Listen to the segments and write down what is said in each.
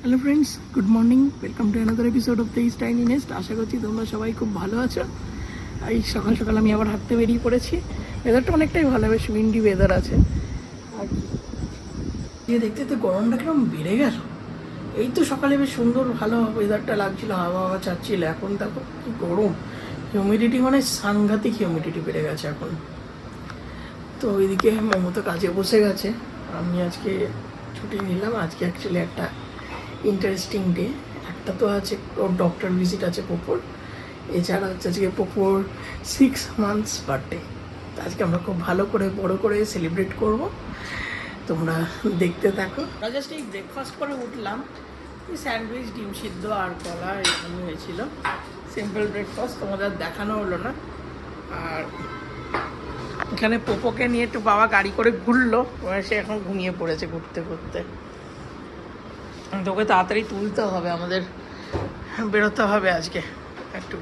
Hello friends, good morning. Welcome to another episode of the East Tiny Nest. আশা করছি তোমরা সবাই খুব ভালো আছো। এই সকাল সকাল আমি আবার হাঁটতে বেরিয়ে পড়েছি। ওয়েদারটা অনেকটাই ভালো, বেশ উইন্ডি ওয়েদার আছে। আর গিয়ে দেখতে তো গরমটা কিরকম বেড়ে গেল। এই তো সকালে বেশ সুন্দর ভালো ওয়েদারটা লাগছিল, হাওয়া হাওয়া চাচ্ছিল। এখন দেখো কি গরম, হিউমিডিটি মানে সাংঘাতিক হিউমিডিটি বেড়ে গেছে এখন। তো ওইদিকে মমতা কাজে বসে গেছে, আমি আজকে ছুটি নিলাম। আজকে অ্যাকচুয়ালি একটা ইন্টারেস্টিং ডে। একটা তো আছে ওর ডক্টর ভিজিট আছে পোপোর, এছাড়া হচ্ছে আজকে পোপোর 6 months বার্থডে। আজকে আমরা খুব ভালো করে বড় করে সেলিব্রেট করব, তোমরা দেখতে থাকো। আমরা জাস্ট এই ব্রেকফাস্ট করে উঠলাম, স্যান্ডউইচ, ডিম সিদ্ধ আর কলা এরকমই হয়েছিল। সিম্পল ব্রেকফাস্ট, তোমাদের দেখানো হলো না। আর এখানে পোপোকে নিয়ে একটু বাবা গাড়ি করে ঘুরলো, সে এখন ঘুমিয়ে পড়েছে ঘুরতে ঘুরতে। তোকে তাড়াতাড়ি তুলতে হবে, আমাদের বেরোতে হবে আজকে একটু।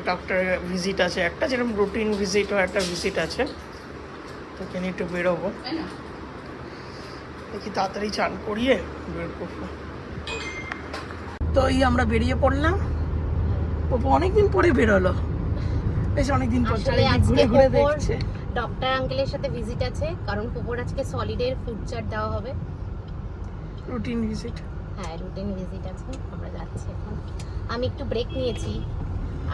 ডক্টরের ভিজিট আছে একটা, যেরকম রুটিন ভিজিট হয় একটা ভিজিট আছে, তোকে নিয়ে একটু বেরোবো। দেখি তাড়াতাড়ি চান করিয়ে বের করবো। তো এই আমরা বেরিয়ে পড়লাম। পোপো অনেকদিন পরে বেরোলো, বেশ অনেকদিন পর ঘুরে ঘুরে দেখছে। ডক্টর আঙ্কেলের সাথে ভিজিট আছে, কারণ পোপোর আজকে সলিডের ফুড চার্ট দেওয়া হবে। রুটিন ভিজিট, হ্যাঁ রুটিন ভিজিট আছে, আমরা যাচ্ছি এখন। আমি একটু ব্রেক নিয়েছি।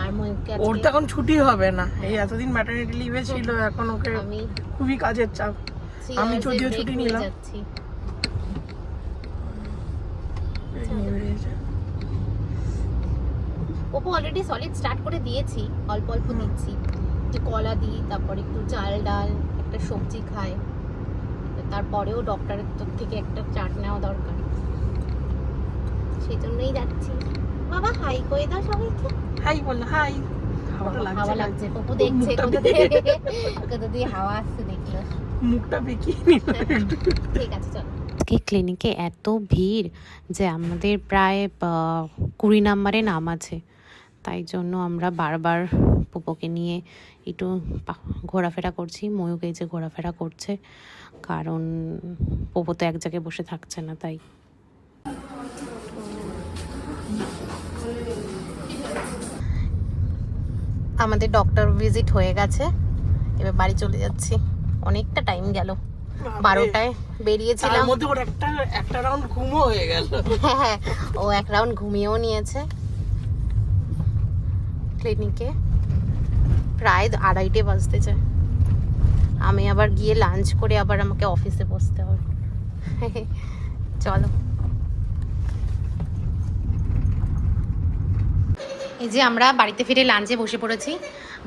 আর ময়ূরকে ওর তো এখন ছুটি হবে না, এই এতদিন ম্যাটারনিটি লিভে ছিল, এখন ওকে আমি খুবই কাজের চাপ। আমি যদিও ছুটি নিলাম। যাচ্ছি। পোপো অলরেডি সলিড স্টার্ট করে দিয়েছি, অল্প অল্প দিচ্ছি। একটু কলা দিই, তারপর একটু চাল ডাল, একটা সবজি খায়। তারপরেও ডক্টরের থেকে একটা চাট নেওয়া দরকার, সেই জন্যই যাচ্ছি। বাবা হাই করে দাও সবাইকে। হাই বল, হাই। হাওয়া লাগছে, পপু দেখছে কোথা দিয়ে হাওয়া আসছে, দেখলো মুখটা বেঁকিয়ে নিল। ঠিক আছে চল। আজকে ক্লিনিকে এত ভিড় যে আমাদের প্রায় 20 নম্বরে নাম আছে, তাই জন্য আমরা বারবার পোপোকে নিয়ে একটু ঘোরাফেরা করছি। ময়ূকে যে ঘোরাফেরা করছে, কারণ পোপো তো এক জায়গায় বসে থাকছে না। তাই আমাদের ডক্টর ভিজিট হয়ে গেছে, এবার বাড়ি চলে যাচ্ছি। অনেকটা টাইম গেল, 12টায় বেরিয়েছিলাম। মধ্যে ওর একটা রাউন্ড ঘুমও হয়ে গেল। হ্যাঁ, ও এক রাউন্ড ঘুমিয়েও নিয়েছে। ক্লিনিকে প্রায় 2:30 বাজতেছে। আমি আবার গিয়ে লাঞ্চ করে আবার আমাকে অফিসে বসতে হবে। চলো, এই যে আমরা বাড়িতে ফিরে লাঞ্চে বসে পড়েছি।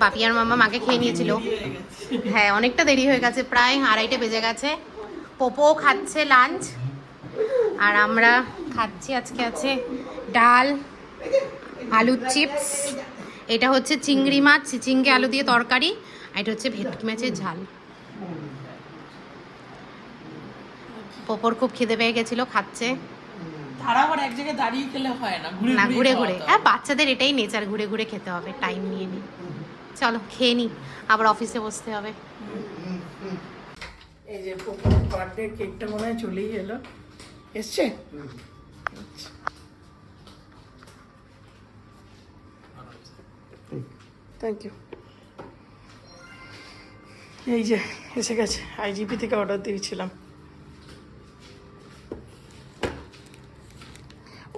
বাপি আর মামা মাকে খেয়ে নিয়েছিল। হ্যাঁ অনেকটা দেরি হয়ে গেছে, প্রায় 2:30 বেজে গেছে। পোপো খাচ্ছে লাঞ্চ, আর আমরা খাচ্ছি। আজকে আছে ডাল, আলুর চিপস, এটা হচ্ছে চিংড়ি মাছ, চিচিঙ্গে আলু দিয়ে তরকারি, আর এটা হচ্ছে ভেটকি মাছের ঝাল। পোপোর খুব খিদে পেয়ে গেছিল, খাচ্ছে। তারা আবার এক জায়গায় দাঁড়িয়ে খেলে হয় না, না ঘুরে ঘুরে। হ্যাঁ বাচ্চাদের এটাই নেচার, ঘুরে ঘুরে খেতে হবে, টাইম নিয়ে নি। চলো খেয়ে নি, আবার অফিসে বসতে হবে। এই যে পোপোর বার্থডে কেকটা মনে হয় চলেই এলো, এসছে। Thank you. এই যে এসে গেছে, IGP থেকে অর্ডার দিয়েছিলাম।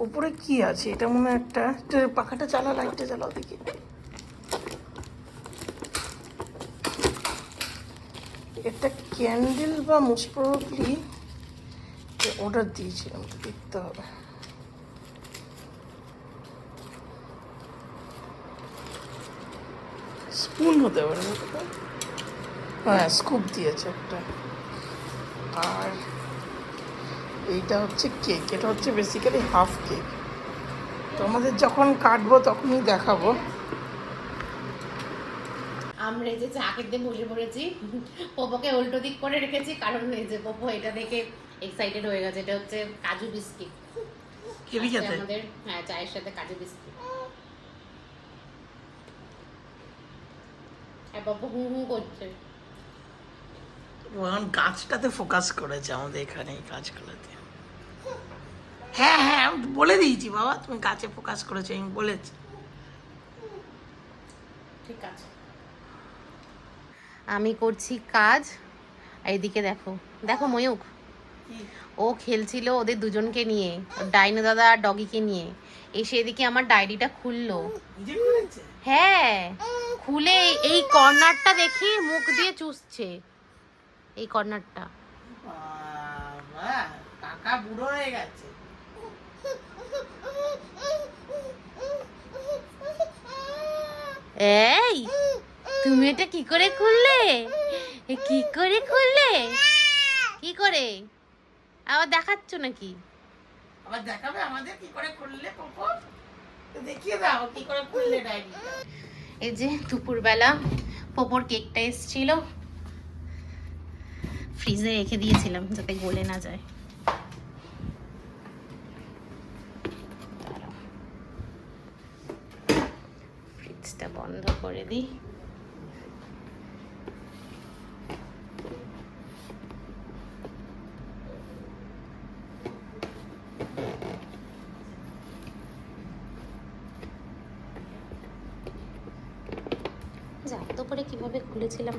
উপরে কি আছে এটা মনে হয় একটা, পাখাটা চালা, লাইটটা চালাও দেখি। একটা ক্যান্ডেল বা মোস্ট প্রবাবলি অর্ডার দিয়েছিলাম, দেখতে হবে। স্পুন হতে পারে, হ্যাঁ স্কুপ দিয়েছে একটা। আর এইটা হচ্ছে কেক, এটা হচ্ছে বেসিক্যালি হাফ কেক। তো আমাদের যখন কাটবো তখনই দেখাবো। আমরা এই যে চা খেতে বসে পড়েছি, পোপোকে উল্টো দিক করে রেখেছি, কারণ এই যে পোপো এটা দেখে এক্সাইটেড হয়ে গেছে। এটা হচ্ছে কাজু বিস্কিট, আমাদের হ্যাঁ চায়ের সাথে কাজু বিস্কিট। হ্যাঁ পোপো হু হু করছে। গাছটাতে ফোকাস করেছে আমাদের এখানে, এই গাছগুলোতে। হ্যাঁ হ্যাঁ আমি বলে দিয়েছি বাবা, তুমি কাছে ফোকাস করেছো, আমি বলেছি। ঠিক আছে, আমি করছি কাজ, আর এদিকে দেখো দেখো ময়ূক, ও খেলছিল ওদের দুজনকে নিয়ে, ডাইনো দাদা আর ডগিকে নিয়ে, এসে এদিকে আমার ডায়েরিটা খুললো। হ্যাঁ, খুলে এই কর্নারটা দেখি মুখ দিয়ে চুষছে, এই কর্নারটা। কাকা বুড়ো হয়ে গেছে। এই তুমি এটা কি করে খুললে? কি করে খুললে? কি করে আবার দেখাচ্ছ নাকি? আবার দেখাবে আমাদের কি করে খুললে পপো? তো দেখিয়ে দাও কি করে খুললে ডায়েরিটা। এই যে দুপুরবেলা পপোর কেকটা এসেছিল, ফ্রিজে রেখে দিয়েছিলাম যাতে গলে না যায়। ফ্রিজটা বন্ধ করে দিই। জানতো করে কিভাবে খুলেছিলাম।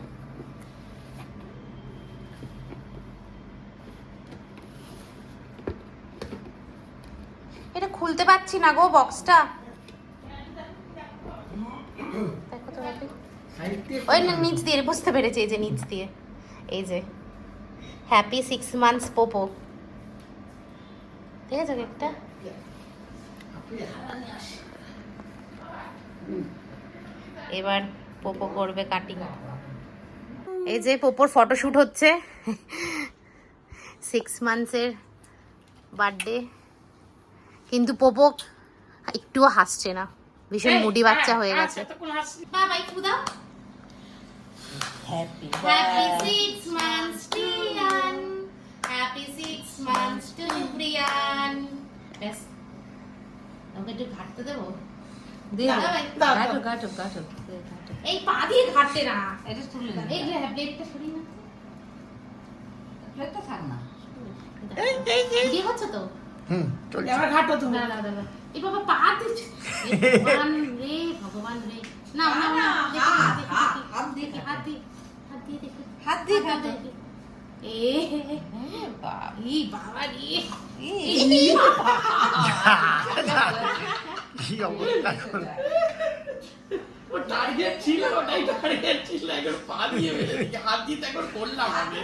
এটা খুলতে পারছি না গো বক্সটা, দেখো তো বাপি। ওই না নিচ দিয়ে বুঝতে পেরেছি, এই যে নিচ দিয়ে, এই যে হ্যাপি 6 months পোপো, ঠিক আছে একটা। এবার পোপো করবে কাটিং। এই যে পোপোর ফটোশুট হচ্ছে, 6 months এর বার্থডে, কিন্তু পোপো একটুও হাসছে না, ভীষণ মুডি বাচ্চা হয়ে গেছে। বাবা একটু দাও। Happy happy 6 months Priyan, happy 6 months to Priyan. ব্যাস, আমাকে একটু ঘাটতে দেবো? এই পা দিয়ে ঘাটতে না, এটা তুলে না, এই প্লেটটা সরিয়ে না, প্লেটটা থাক না। ভিডিও হচ্ছে তো? চলছে। এবার ঘাটো তুমি। দাঁড়া দাঁড়া, এই বাবা পা দিচ্ছে, ভগবান রে ভগবান রে। না না না, হাত দিয়ে দেখি, হাত দিয়ে দেখি। এ বাবা রে, কি অবস্থা করে ও টার্গেট ছিল, ওটাই টার্গেট ছিল, এখন পা দিয়ে মেরেছি, হাত দিয়ে এখন করলাম আমি।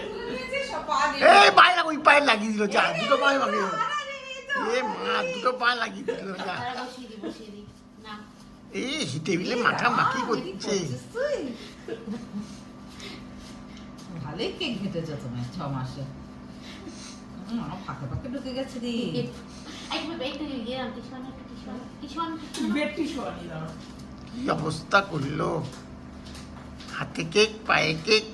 এই পায়ে ওই পায়ে লাগিয়ে দিল, যা দুটো পায়ে লাগিয়ে দিল, এ মা দুটো পায়ে লাগিয়ে দিল, যা বসিয়ে দি না। এই টেবিলে মাথা মাখি করছে। ভালোই কেক ঘেটেছ তুমি 6 মাসে। ফাঁকে ফাঁকে ঢুকে গেছে রে। বেডটি শোয়ানি দাও। কি অবস্থা করলো, হাতে কেক পায়ে কেক,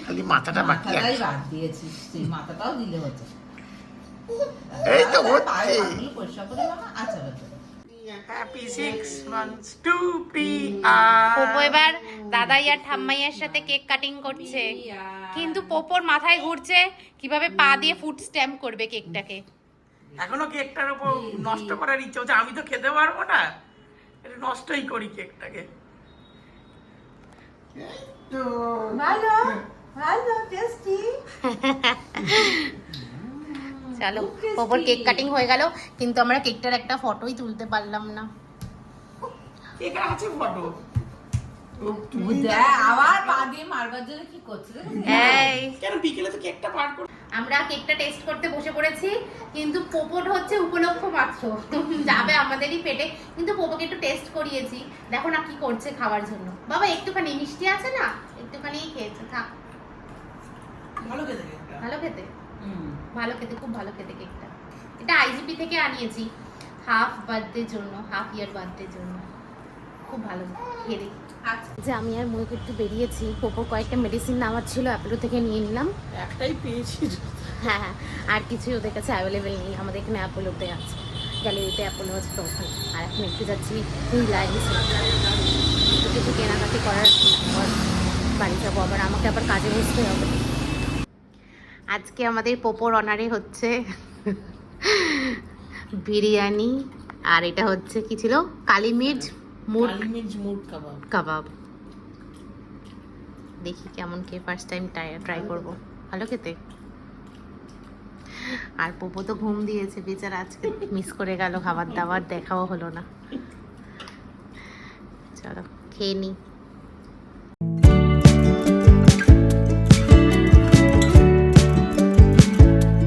খালি মাথাটা বাকি মাথাটাই আছে। বাদ দিয়েছিস, সেই মাথাটাও দিলে হতো। এই তো হচ্ছে। পাগুলো পরিষ্কার করে নাও না। আচ্ছা আচ্ছা। Happy 6 months to Priyan. পোপো এবার দাদাই আর ঠাম্মাইয়ের সাথে কেক কাটিং করছে, কিন্তু পোপোর মাথায় ঘুরছে কিভাবে পা দিয়ে ফুড স্ট্যাম্প করবে কেকটাকে। এখনো কেকটার উপর নষ্ট করার ইচ্ছে হচ্ছে, আমি তো খেতে পারবো না, এটা নষ্টই করি কেকটাকে। ভালো ভালো টেস্টি। চলো, পোপোর কেক কাটিং হয়ে গেল, কিন্তু আমরা কেকটার একটা ফটোই তুলতে পারলাম না। কেকের আছে ফটো। তুই দেখ আবার পা দিয়ে মারবার জন্য কি করছিস দেখেছিস? এই কেন বিকেলে তো কেকটা পার করে। আমরা কেকটা টেস্ট করতে বসে পড়েছি, কিন্তু পোপোর হচ্ছে উপলক্ষ মাত্র, যাবে আমাদেরই পেটে, কিন্তু পোপোকে একটু টেস্ট করিয়েছি, দেখো না কি করছে খাওয়ার জন্য। বাবা একটুখানি মিষ্টি আছে না, একটুখানি খেয়েছে, থাক। ভালো খেতে কেকটা। ভালো খেতে, হুম। ভালো খেতে, খুব ভালো খেতে কেকটা। এটা আইজিপি থেকে আনিয়েছি, হাফ বার্থডের জন্য, হাফ ইয়ার বার্থডের জন্য, খুব ভালো খেয়ে দেখি। আচ্ছা, যে আমি আর ময়ূক একটু বেরিয়েছি, পোপোর কয়েকটা মেডিসিন নেওয়ার ছিল, অ্যাপোলো থেকে নিয়ে নিলাম। একটাই পেয়েছি। হ্যাঁ হ্যাঁ, আর কিছু ওদের কাছে অ্যাভেলেবেল নেই, আমাদের এখানে অ্যাপোলোতে আছে, গ্যালারিতে অ্যাপোলো আছে, তো ওখানে। আর এখন একটু যাচ্ছি রিলায়েন্সে, একটু কিছু কেনাকাটি করার পর বাড়ি যাবো, আবার আমাকে আবার কাজে বসতে হবে। আজকে আমাদের পোপোর অনারে হচ্ছে বিরিয়ানি, আর এটা হচ্ছে কি ছিল, কালি মির্চ কালিমির্চ মুড কাবাব। কাবাব। দেখি কেমন, কে ফার্স্ট টাইম ট্রাই করব। ভালো খেতে। আর পোপো তো ঘুম দিয়েছে বেচারা, আজকে মিস করে গেল খাবার দাবার, দেখাও হলো না। চলো খেয়ে নিই।